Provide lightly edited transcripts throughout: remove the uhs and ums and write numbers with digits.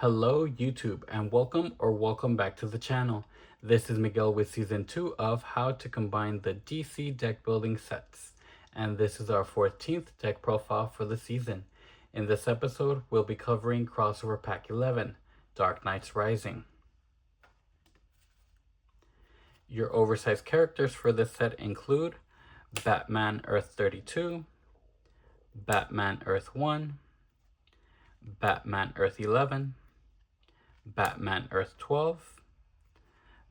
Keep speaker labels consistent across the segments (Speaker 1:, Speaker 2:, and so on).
Speaker 1: Hello YouTube and welcome back to the channel. This is Miguel with season 2 of how to combine the DC deck building sets. And this is our 14th deck profile for the season. In this episode, we'll be covering crossover pack 11, Dark Knights Rising. Your oversized characters for this set include Batman Earth 32, Batman Earth 1, Batman Earth 11, Batman Earth 12,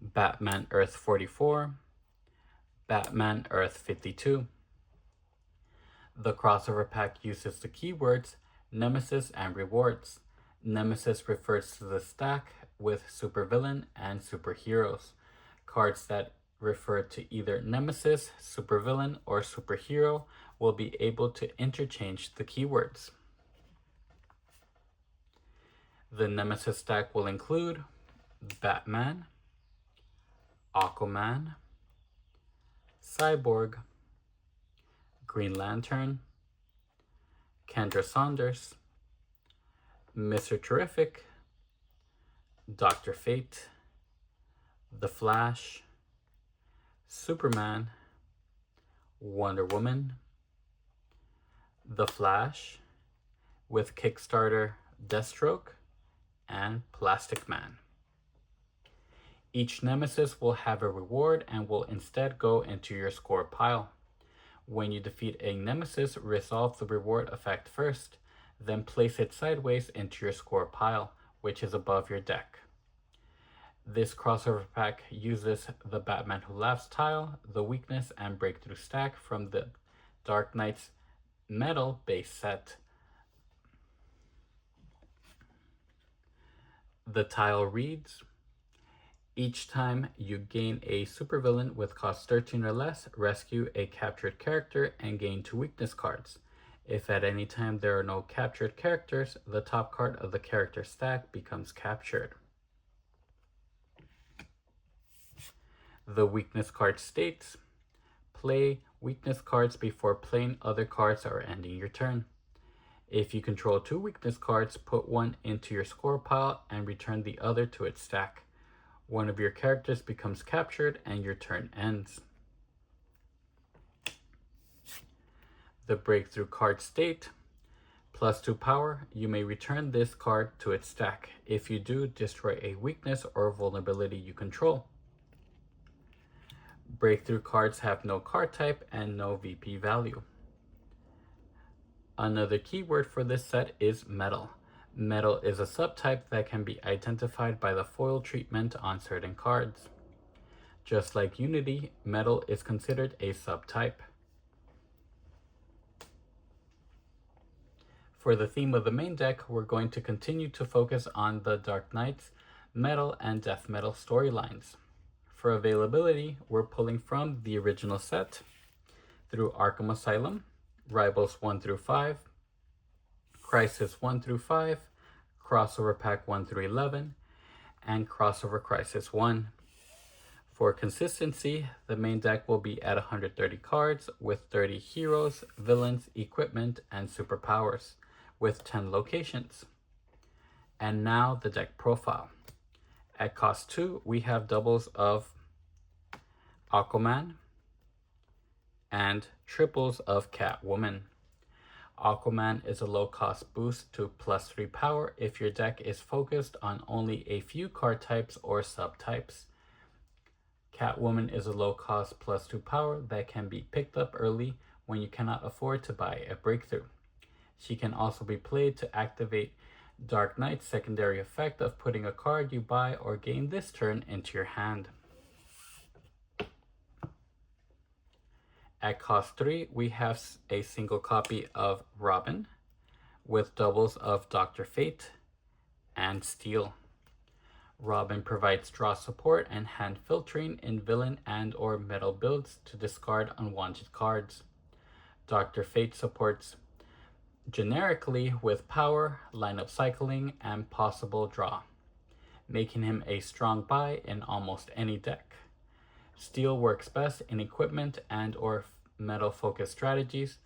Speaker 1: Batman Earth 44, Batman Earth 52. The crossover pack uses the keywords Nemesis and Rewards. Nemesis refers to the stack with supervillain and superheroes. Cards that refer to either Nemesis, supervillain, or superhero will be able to interchange the keywords. The Nemesis stack will include Batman, Aquaman, Cyborg, Green Lantern, Kendra Saunders, Mr. Terrific, Dr. Fate, The Flash, Superman, Wonder Woman, The Flash, with Kickstarter Deathstroke, and Plastic Man. Each Nemesis will have a reward and will instead go into your score pile. When you defeat a Nemesis, resolve the reward effect first, then place it sideways into your score pile, which is above your deck. This crossover pack uses the Batman Who Laughs tile, the weakness and breakthrough stack from the Dark Knights Metal base set. The tile reads, each time you gain a supervillain with cost 13 or less, rescue a captured character and gain 2 weakness cards. If at any time there are no captured characters, the top card of the character stack becomes captured. The weakness card states, play weakness cards before playing other cards or ending your turn. If you control 2 weakness cards, put one into your score pile and return the other to its stack. One of your characters becomes captured and your turn ends. The breakthrough card state, +2 power, you may return this card to its stack. If you do, destroy a weakness or vulnerability you control. Breakthrough cards have no card type and no VP value. Another keyword for this set is metal. Metal is a subtype that can be identified by the foil treatment on certain cards. Just like Unity, metal is considered a subtype. For the theme of the main deck, we're going to continue to focus on the Dark Knights, Metal, and Death Metal storylines. For availability, we're pulling from the original set through Arkham Asylum, Rivals 1 through 5, Crisis 1 through 5, Crossover Pack 1 through 11, and Crossover Crisis 1. For consistency, the main deck will be at 130 cards with 30 heroes, villains, equipment, and superpowers, with 10 locations. And now the deck profile. At cost 2, we have doubles of Aquaman and triples of Catwoman. Aquaman is a low-cost boost to +3 power if your deck is focused on only a few card types or subtypes. Catwoman is a low-cost +2 power that can be picked up early when you cannot afford to buy a breakthrough. She can also be played to activate Dark Knight's secondary effect of putting a card you buy or gain this turn into your hand. At cost 3, we have a single copy of Robin with doubles of Dr. Fate and Steel. Robin provides draw support and hand filtering in villain and or metal builds to discard unwanted cards. Dr. Fate supports generically with power, lineup cycling, and possible draw, making him a strong buy in almost any deck. Steel works best in equipment and or metal-focused strategies,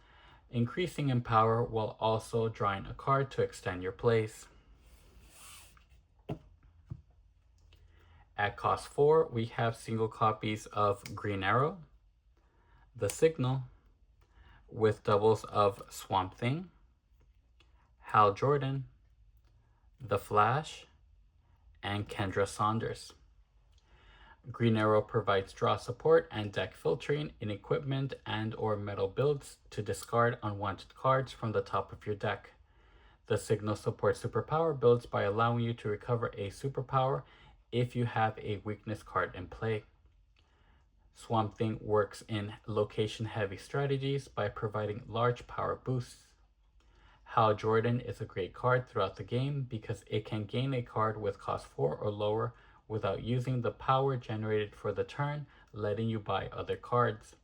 Speaker 1: increasing in power while also drawing a card to extend your plays. At cost 4, we have single copies of Green Arrow, The Signal, with doubles of Swamp Thing, Hal Jordan, The Flash, and Kendra Saunders. Green Arrow provides draw support and deck filtering in equipment and or metal builds to discard unwanted cards from the top of your deck. The Signal supports superpower builds by allowing you to recover a superpower if you have a weakness card in play. Swamp Thing works in location-heavy strategies by providing large power boosts. Hal Jordan is a great card throughout the game because it can gain a card with cost 4 or lower without using the power generated for the turn, letting you buy other cards.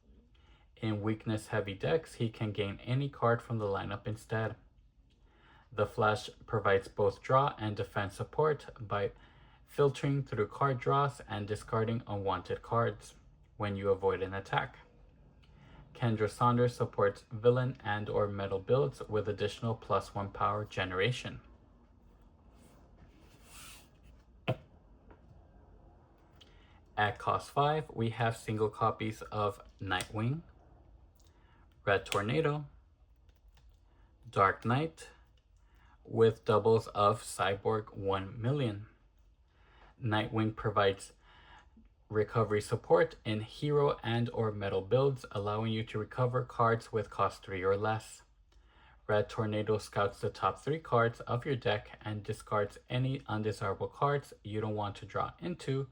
Speaker 1: In weakness-heavy decks, he can gain any card from the lineup instead. The Flash provides both draw and defense support by filtering through card draws and discarding unwanted cards when you avoid an attack. Kendra Saunders supports villain and or metal builds with additional +1 power generation. At cost 5, we have single copies of Nightwing, Red Tornado, Dark Knight, with doubles of Cyborg 1,000,000. Nightwing provides recovery support in hero and or metal builds, allowing you to recover cards with cost 3 or less. Red Tornado scouts the top 3 cards of your deck and discards any undesirable cards you don't want to draw into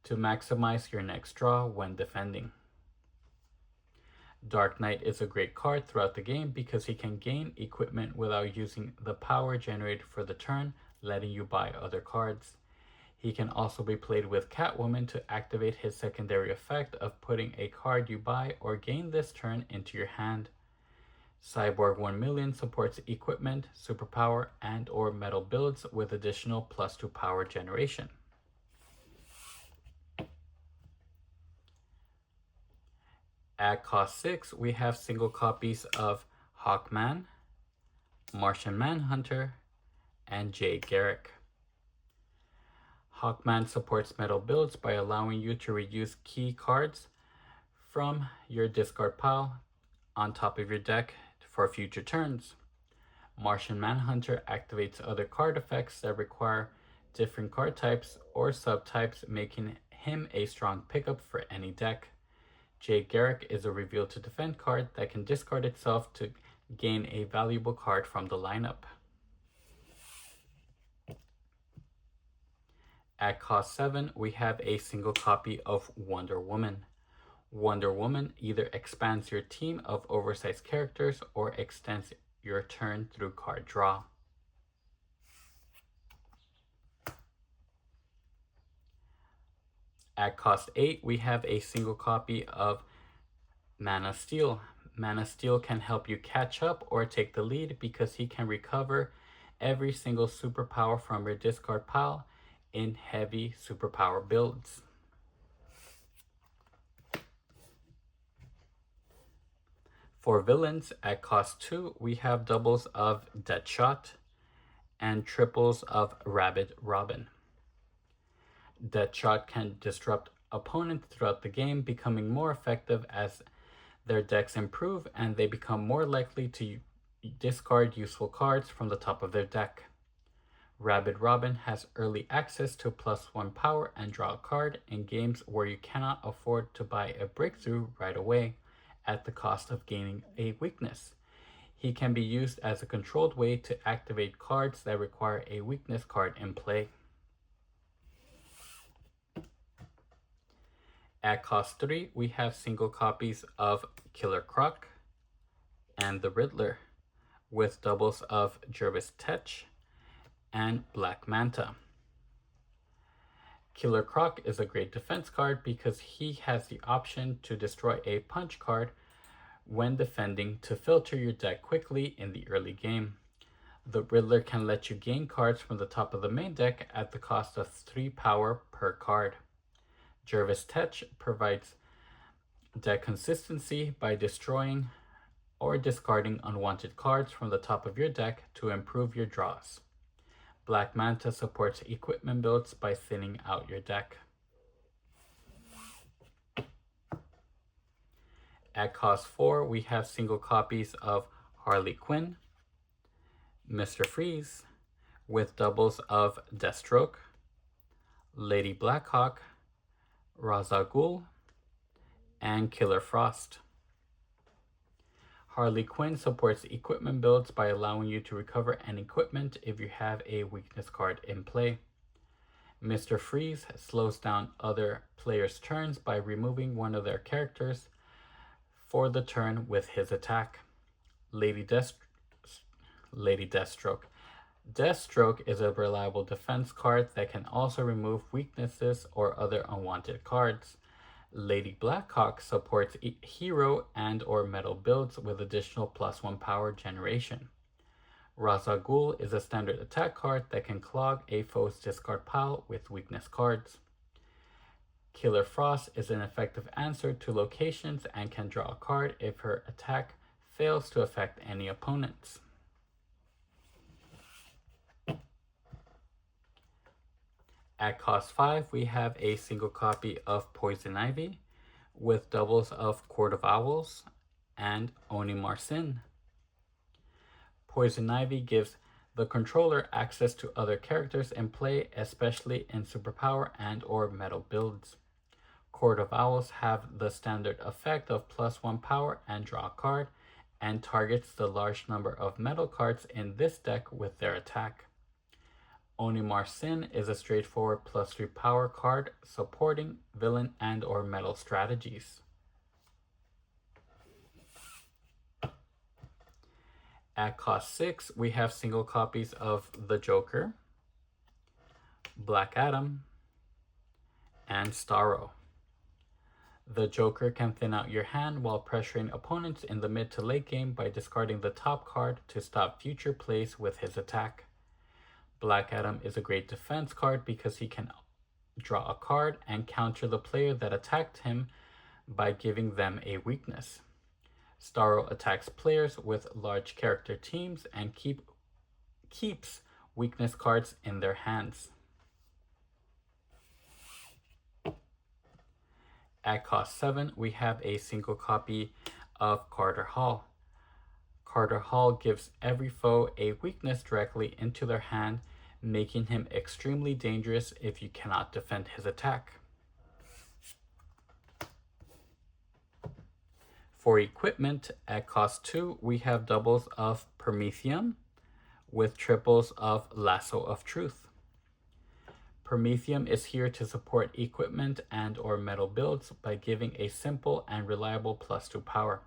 Speaker 1: to maximize your next draw when defending. Dark Knight is a great card throughout the game because he can gain equipment without using the power generated for the turn, letting you buy other cards. He can also be played with Catwoman to activate his secondary effect of putting a card you buy or gain this turn into your hand. Cyborg 1,000,000 supports equipment, superpower, and or metal builds with additional +2 power generation. At cost 6, we have single copies of Hawkman, Martian Manhunter, and Jay Garrick. Hawkman supports metal builds by allowing you to reuse key cards from your discard pile on top of your deck for future turns. Martian Manhunter activates other card effects that require different card types or subtypes, making him a strong pickup for any deck. Jay Garrick is a reveal to defend card that can discard itself to gain a valuable card from the lineup. At cost 7, we have a single copy of Wonder Woman. Wonder Woman either expands your team of oversized characters or extends your turn through card draw. At cost 8, we have a single copy of Man of Steel. Man of Steel can help you catch up or take the lead because he can recover every single superpower from your discard pile in heavy superpower builds. For villains, at cost 2, we have doubles of Deadshot and triples of Rabid Robin. Deadshot can disrupt opponents throughout the game, becoming more effective as their decks improve and they become more likely to discard useful cards from the top of their deck. Rabid Robin has early access to +1 power and draw a card in games where you cannot afford to buy a breakthrough right away at the cost of gaining a weakness. He can be used as a controlled way to activate cards that require a weakness card in play. At cost 3, we have single copies of Killer Croc and the Riddler, with doubles of Jervis Tetch and Black Manta. Killer Croc is a great defense card because he has the option to destroy a punch card when defending to filter your deck quickly in the early game. The Riddler can let you gain cards from the top of the main deck at the cost of 3 power per card. Jervis Tetch provides deck consistency by destroying or discarding unwanted cards from the top of your deck to improve your draws. Black Manta supports equipment builds by thinning out your deck. At cost 4, we have single copies of Harley Quinn, Mr. Freeze, with doubles of Deathstroke, Lady Blackhawk, Ra's al Ghul, and Killer Frost. Harley Quinn supports equipment builds by allowing you to recover an equipment if you have a weakness card in play. Mr. Freeze slows down other players' turns by removing one of their characters for the turn with his attack. Lady Deathstroke. Deathstroke is a reliable defense card that can also remove weaknesses or other unwanted cards. Lady Blackhawk supports hero and or metal builds with additional +1 power generation. Ra's al Ghul is a standard attack card that can clog a foe's discard pile with weakness cards. Killer Frost is an effective answer to locations and can draw a card if her attack fails to affect any opponents. At cost 5, we have a single copy of Poison Ivy with doubles of Court of Owls and Onimar Sin. Poison Ivy gives the controller access to other characters in play, especially in superpower and or metal builds. Court of Owls have the standard effect of +1 power and draw a card, and targets the large number of metal cards in this deck with their attack. Onimar Sin is a straightforward +3 power card supporting villain and or metal strategies. At cost 6, we have single copies of the Joker, Black Adam, and Starro. The Joker can thin out your hand while pressuring opponents in the mid to late game by discarding the top card to stop future plays with his attack. Black Adam is a great defense card because he can draw a card and counter the player that attacked him by giving them a weakness. Starro attacks players with large character teams and keeps weakness cards in their hands. At cost 7, we have a single copy of Carter Hall. Carter Hall gives every foe a weakness directly into their hand, making him extremely dangerous if you cannot defend his attack. For equipment, at cost 2, we have doubles of Prometheum with triples of Lasso of Truth. Prometheum is here to support equipment and or metal builds by giving a simple and reliable +2 power.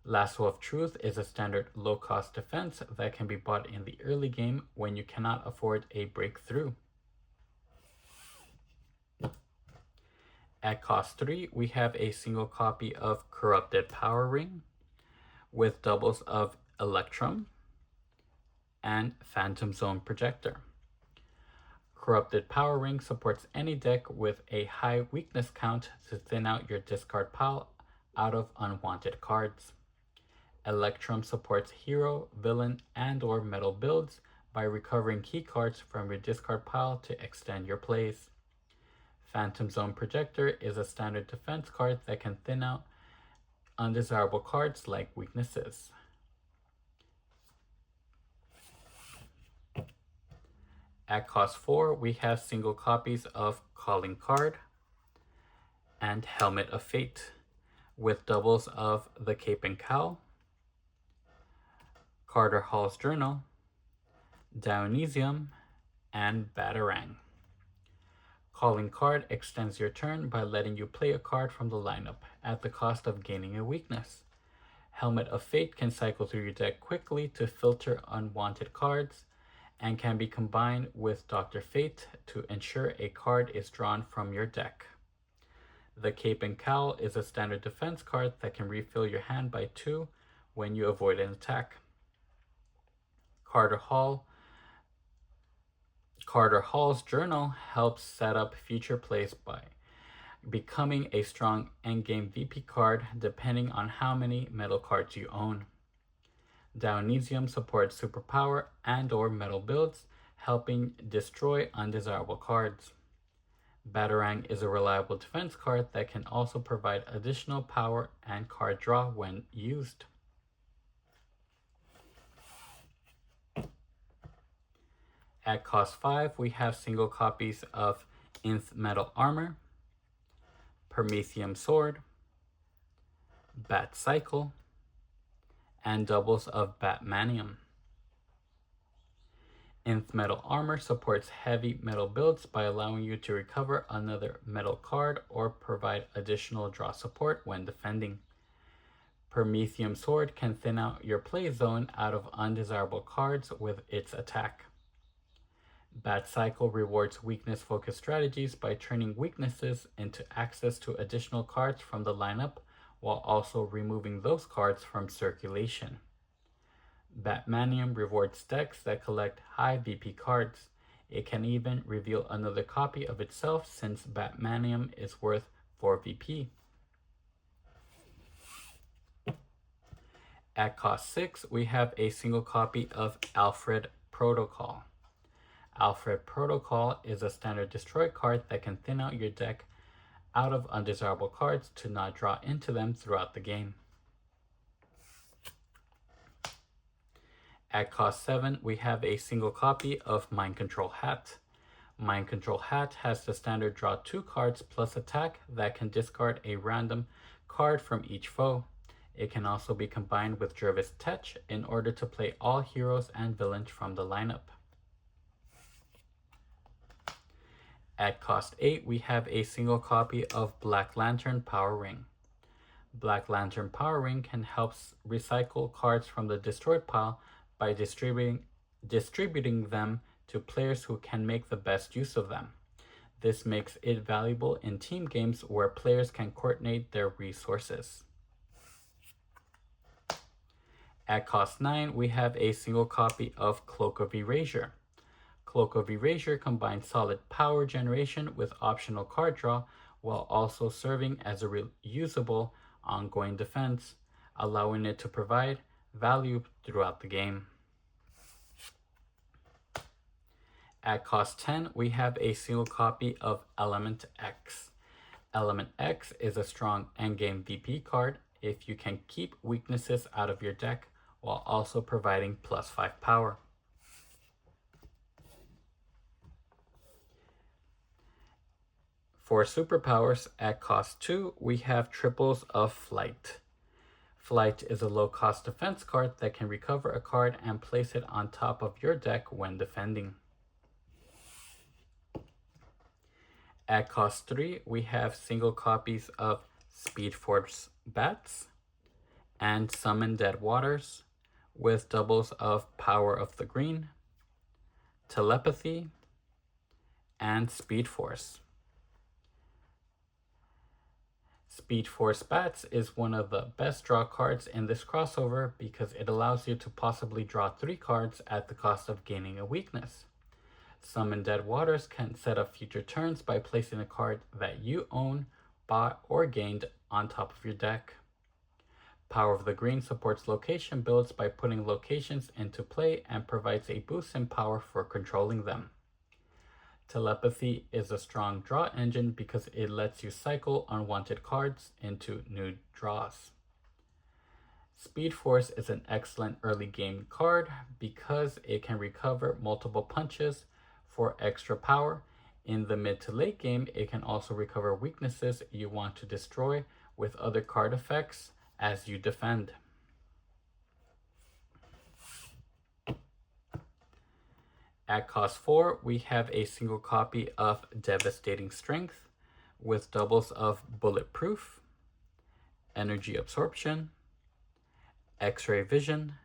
Speaker 1: Lasso of Truth is a standard low-cost defense that can be bought in the early game when you cannot afford a breakthrough. At cost 3, we have a single copy of Corrupted Power Ring with doubles of Electrum and Phantom Zone Projector. Corrupted Power Ring supports any deck with a high weakness count to thin out your discard pile out of unwanted cards. Electrum supports hero, villain, and or metal builds by recovering key cards from your discard pile to extend your plays. Phantom Zone Projector is a standard defense card that can thin out undesirable cards like weaknesses. At cost 4, we have single copies of Calling Card and Helmet of Fate with doubles of the Cape and Cowl, Carter Hall's Journal, Dionysium, and Batarang. Calling Card extends your turn by letting you play a card from the lineup at the cost of gaining a weakness. Helmet of Fate can cycle through your deck quickly to filter unwanted cards and can be combined with Dr. Fate to ensure a card is drawn from your deck. The Cape and Cowl is a standard defense card that can refill your hand by 2 when you avoid an attack. Carter Hall's Journal helps set up future plays by becoming a strong endgame VP card depending on how many metal cards you own. Dionysium supports superpower and or metal builds, helping destroy undesirable cards. Batarang is a reliable defense card that can also provide additional power and card draw when used. At cost 5, we have single copies of Nth Metal Armor, Promethium Sword, Bat Cycle, and doubles of Batmanium. Nth Metal Armor supports heavy metal builds by allowing you to recover another metal card or provide additional draw support when defending. Promethium Sword can thin out your play zone out of undesirable cards with its attack. Bat Cycle rewards weakness-focused strategies by turning weaknesses into access to additional cards from the lineup while also removing those cards from circulation. Batmanium rewards decks that collect high VP cards. It can even reveal another copy of itself since Batmanium is worth 4 VP. At cost 6, we have a single copy of Alfred Protocol. Alfred Protocol is a standard destroy card that can thin out your deck out of undesirable cards to not draw into them throughout the game. At cost 7, we have a single copy of Mind Control Hat. Mind Control Hat has the standard draw 2 cards plus attack that can discard a random card from each foe. It can also be combined with Jervis Tetch in order to play all heroes and villains from the lineup. At cost 8, we have a single copy of Black Lantern Power Ring. Black Lantern Power Ring can help recycle cards from the destroyed pile by distributing them to players who can make the best use of them. This makes it valuable in team games where players can coordinate their resources. At cost 9, we have a single copy of Cloak of Erasure. Cloak of Erasure combines solid power generation with optional card draw while also serving as a reusable ongoing defense, allowing it to provide value throughout the game. At cost 10, we have a single copy of Element X. Element X is a strong endgame VP card if you can keep weaknesses out of your deck while also providing +5 power. For superpowers, at cost 2, we have triples of Flight. Flight is a low-cost defense card that can recover a card and place it on top of your deck when defending. At cost 3, we have single copies of Speed Force Bats and Summon Dead Waters with doubles of Power of the Green, Telepathy, and Speed Force. Speed Force Bats is one of the best draw cards in this crossover because it allows you to possibly draw 3 cards at the cost of gaining a weakness. Summon Dead Waters can set up future turns by placing a card that you own, bought, or gained on top of your deck. Power of the Green supports location builds by putting locations into play and provides a boost in power for controlling them. Telepathy is a strong draw engine because it lets you cycle unwanted cards into new draws. Speed Force is an excellent early game card because it can recover multiple punches for extra power. In the mid to late game, it can also recover weaknesses you want to destroy with other card effects as you defend. At cost 4, we have a single copy of Devastating Strength with doubles of Bulletproof, Energy Absorption, X-Ray Vision,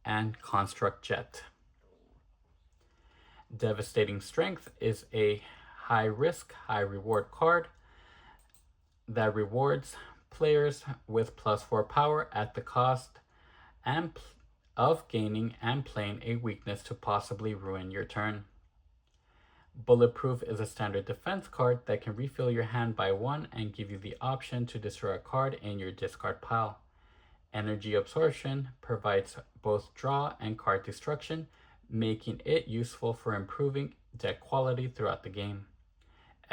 Speaker 1: and Construct Jet. Devastating Strength is a high risk, high reward card that rewards players with +4 power at the cost of gaining and playing a weakness to possibly ruin your turn. Bulletproof is a standard defense card that can refill your hand by 1 and give you the option to destroy a card in your discard pile. Energy Absorption provides both draw and card destruction, making it useful for improving deck quality throughout the game.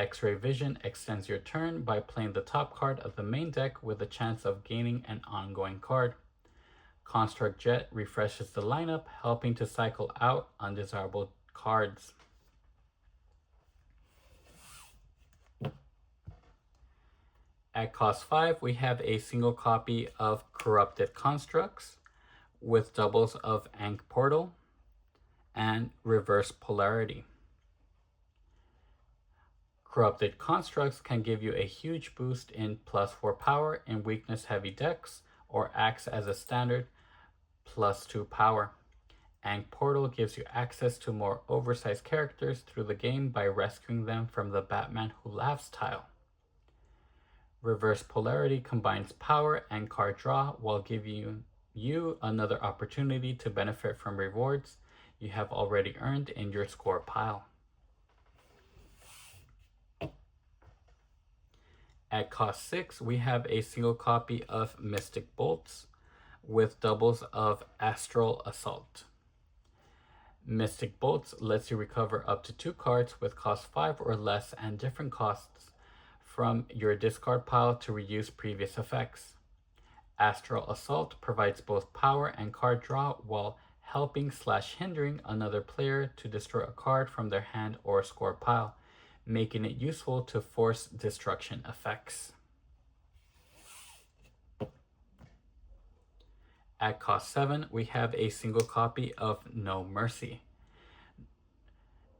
Speaker 1: X-Ray Vision extends your turn by playing the top card of the main deck with a chance of gaining an ongoing card. Construct Jet refreshes the lineup, helping to cycle out undesirable cards. At cost 5, we have a single copy of Corrupted Constructs with doubles of Ankh Portal and Reverse Polarity. Corrupted Constructs can give you a huge boost in +4 power in weakness heavy decks, or acts as a standard +2 power. Ankh Portal gives you access to more oversized characters through the game by rescuing them from the Batman Who Laughs tile. Reverse Polarity combines power and card draw while giving you another opportunity to benefit from rewards you have already earned in your score pile. At cost 6, we have a single copy of Mystic Bolts with doubles of Astral Assault. Mystic Bolts lets you recover up to 2 cards with cost 5 or less and different costs from your discard pile to reuse previous effects. Astral Assault provides both power and card draw while helping/hindering another player to destroy a card from their hand or score pile, making it useful to force destruction effects. At cost 7, we have a single copy of No Mercy.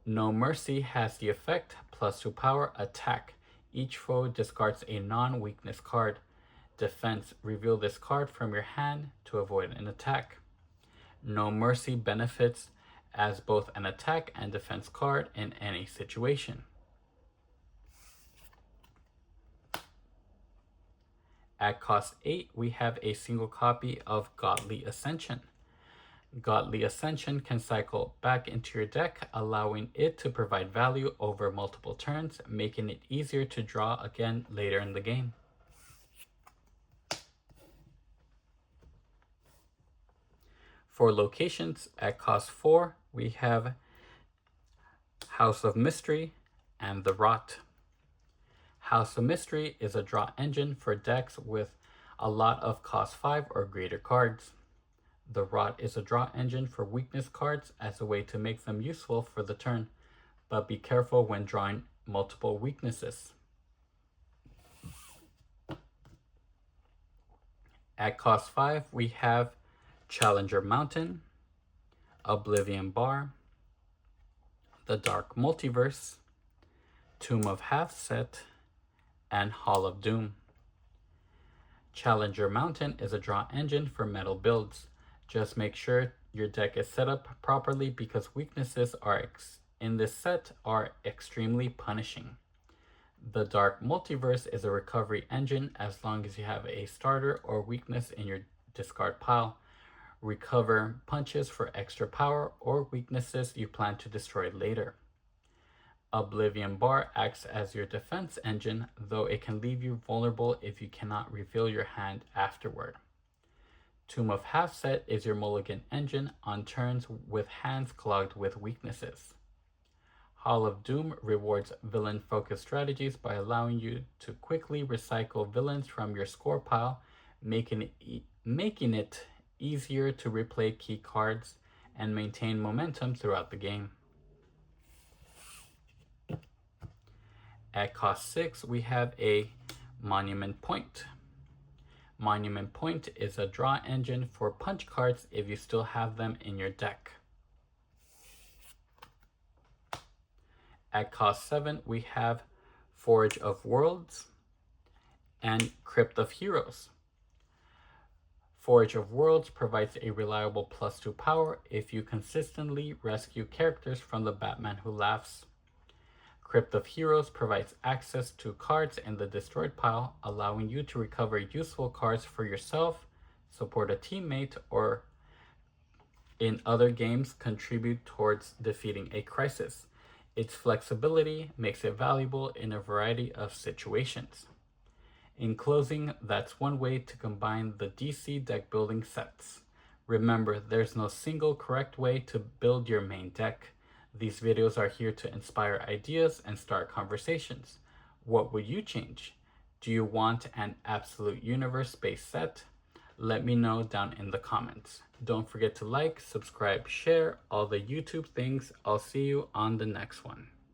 Speaker 1: No Mercy has the effect +2 power attack. Each foe discards a non-weakness card. Defense, reveal this card from your hand to avoid an attack. No Mercy benefits as both an attack and defense card in any situation. At cost 8, we have a single copy of Godly Ascension. Godly Ascension can cycle back into your deck, allowing it to provide value over multiple turns, making it easier to draw again later in the game. For locations, at cost 4, we have House of Mystery and The Rot. House of Mystery is a draw engine for decks with a lot of cost 5 or greater cards. The Rot is a draw engine for weakness cards as a way to make them useful for the turn, but be careful when drawing multiple weaknesses. At cost 5, we have Challenger Mountain, Oblivion Bar, The Dark Multiverse, Tomb of Halfset, and Hall of Doom. Challenger Mountain is a draw engine for metal builds. Just make sure your deck is set up properly because weaknesses in this set are extremely punishing. The Dark Multiverse is a recovery engine as long as you have a starter or weakness in your discard pile. Recover punches for extra power or weaknesses you plan to destroy later. Oblivion Bar acts as your defense engine, though it can leave you vulnerable if you cannot reveal your hand afterward. Tomb of Halfset is your mulligan engine on turns with hands clogged with weaknesses. Hall of Doom rewards villain-focused strategies by allowing you to quickly recycle villains from your score pile, making it easier to replay key cards and maintain momentum throughout the game. At cost 6, we have a Monument Point. Monument Point is a draw engine for punch cards if you still have them in your deck. At cost 7, we have Forge of Worlds and Crypt of Heroes. Forge of Worlds provides a reliable +2 power if you consistently rescue characters from the Batman Who Laughs. Crypt of Heroes provides access to cards in the destroyed pile, allowing you to recover useful cards for yourself, support a teammate, or in other games contribute towards defeating a crisis. Its flexibility makes it valuable in a variety of situations. In closing, that's one way to combine the DC deck building sets. Remember, there's no single correct way to build your main deck. These videos are here to inspire ideas and start conversations. What would you change? Do you want an absolute universe-based set? Let me know down in the comments. Don't forget to like, subscribe, share, all the YouTube things. I'll see you on the next one.